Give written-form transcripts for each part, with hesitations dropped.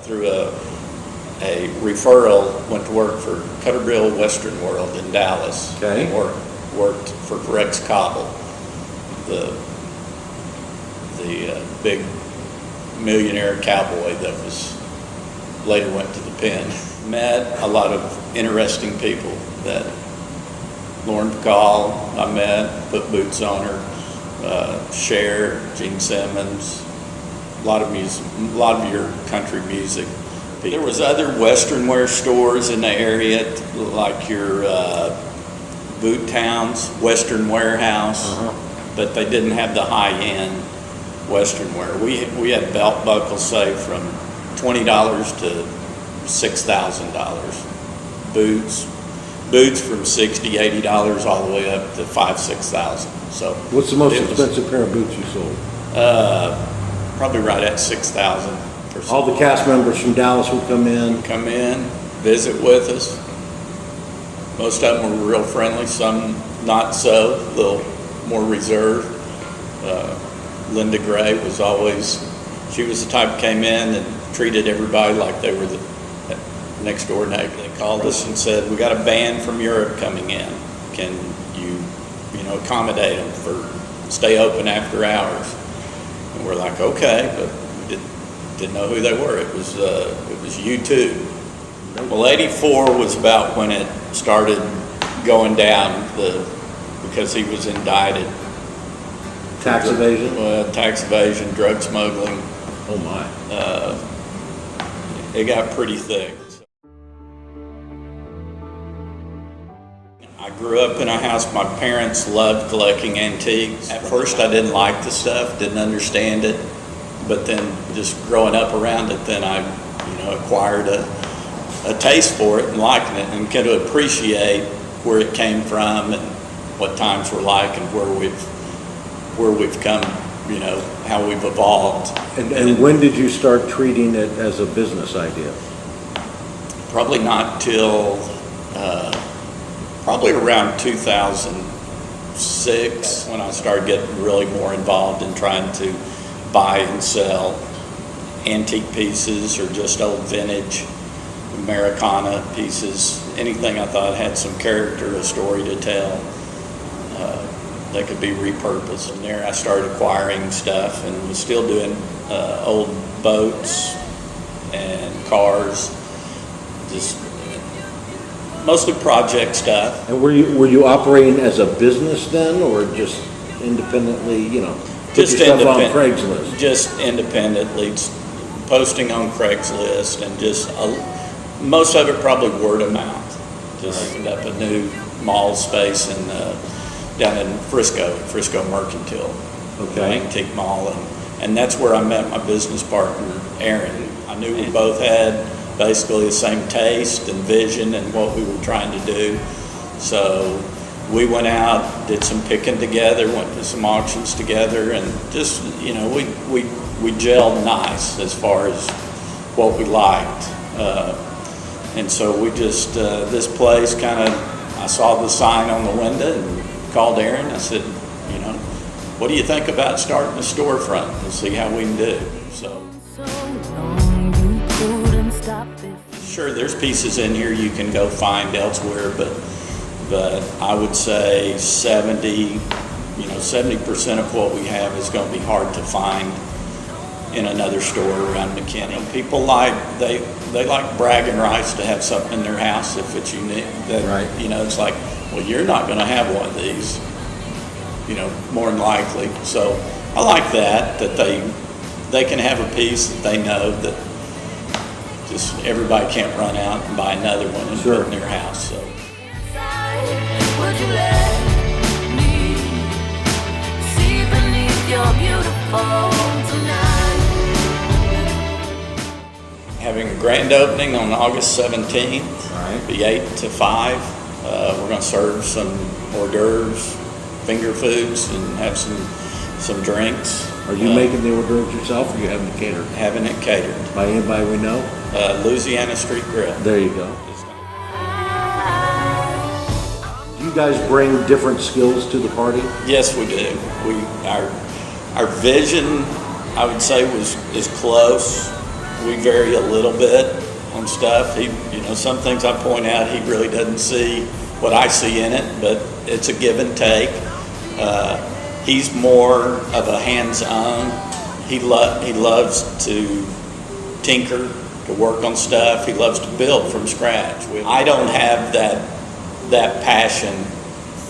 through a referral, went to work for Cutterbill Western World in Dallas. Okay. And worked for Rex Cobble, the big millionaire cowboy that was later went to the pen. Met a lot of interesting people. That Lauren Bacall I met, put boots on her. Cher, Gene Simmons, a lot of your country music. There was other Western wear stores in the area, like your boot towns, Western Warehouse, but they didn't have the high-end Western wear. We had belt buckles, say, from $20 to $6,000. Boots from $60, $80 all the way up to $5,000, $6,000. So what's the most expensive pair of boots you sold? Probably right at $6,000. All the cast members from Dallas would come in, visit with us. Most of them were real friendly, some not so, a little more reserved. Linda Gray was she was the type that came in and treated everybody like they were the next door neighbor. They called us and said, we got a band from Europe coming in. Can you accommodate them stay open after hours? And we're like, okay, but we didn't know who they were. It was U2. Well, '84 was about when it started going down, because he was indicted. Tax evasion? Tax evasion, drug smuggling. Oh my. It got pretty thick. I grew up in a house, my parents loved collecting antiques. At first I didn't like the stuff, didn't understand it, but then just growing up around it, then I acquired a taste for it and liking it, and kind of appreciate where it came from and what times were like and where we've come, how we've evolved. And when did you start treating it as a business idea? Probably not till probably around 2006 when I started getting really more involved in trying to buy and sell antique pieces or just old vintage Americana pieces, anything I thought had some character, a story to tell. That could be repurposed. And there I started acquiring stuff and was still doing old boats and cars, just mostly project stuff. And were you operating as a business then, or just independently, Just stuff on Craigslist? Just independently, posting on Craigslist, and just most of it probably word of mouth. Just opened up a new mall space down in Frisco Mercantile, antique mall, and that's where I met my business partner, Aaron. I knew we both had basically the same taste and vision and what we were trying to do. So we went out, did some picking together, went to some auctions together, and just, we gelled nice as far as what we liked. And so we just, this place I saw the sign on the window and called Aaron. I said, what do you think about starting a storefront and see how we can do? So sure, there's pieces in here you can go find elsewhere, but I would say 70% of what we have is going to be hard to find in another store around McKinney. People they like bragging rights to have something in their house if it's unique. Right. It's like, well, you're not going to have one of these, more than likely. So I like that they can have a piece that they know that just everybody can't run out and buy another one and put it in their house. So. Would you let me see beneath your beautiful tonight? Having a grand opening on August 17th. All right. Be 8 to 5. We're going to serve some hors d'oeuvres, finger foods, and have some drinks. Are you making the hors d'oeuvres yourself, or are you having it catered? Having it catered. By anybody we know? Louisiana Street Grill. There you go. Do you guys bring different skills to the party? Yes, we do. Our vision, I would say, is close. we vary a little bit on stuff. Some things I point out, he really doesn't see what I see in it, but it's a give and take. He's more of a hands-on. He loves to tinker, to work on stuff. He loves to build from scratch. I don't have that passion.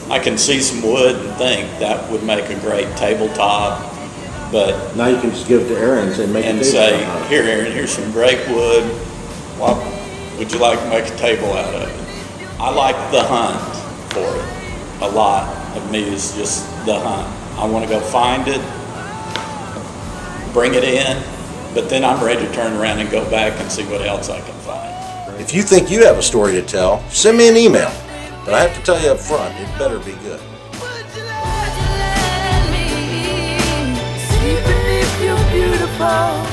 I can see some wood and think that would make a great tabletop, but Now you can just give it to Aaron and say, make a and table say, out of it. here, Aaron, here's some great wood. What would you like to make a table out of it? I like the hunt for it. A lot of me is just the hunt. I want to go find it, bring it in, but then I'm ready to turn around and go back and see what else I can find. If you think you have a story to tell, send me an email. But I have to tell you up front, it better be good. Would you let me see beneath your beautiful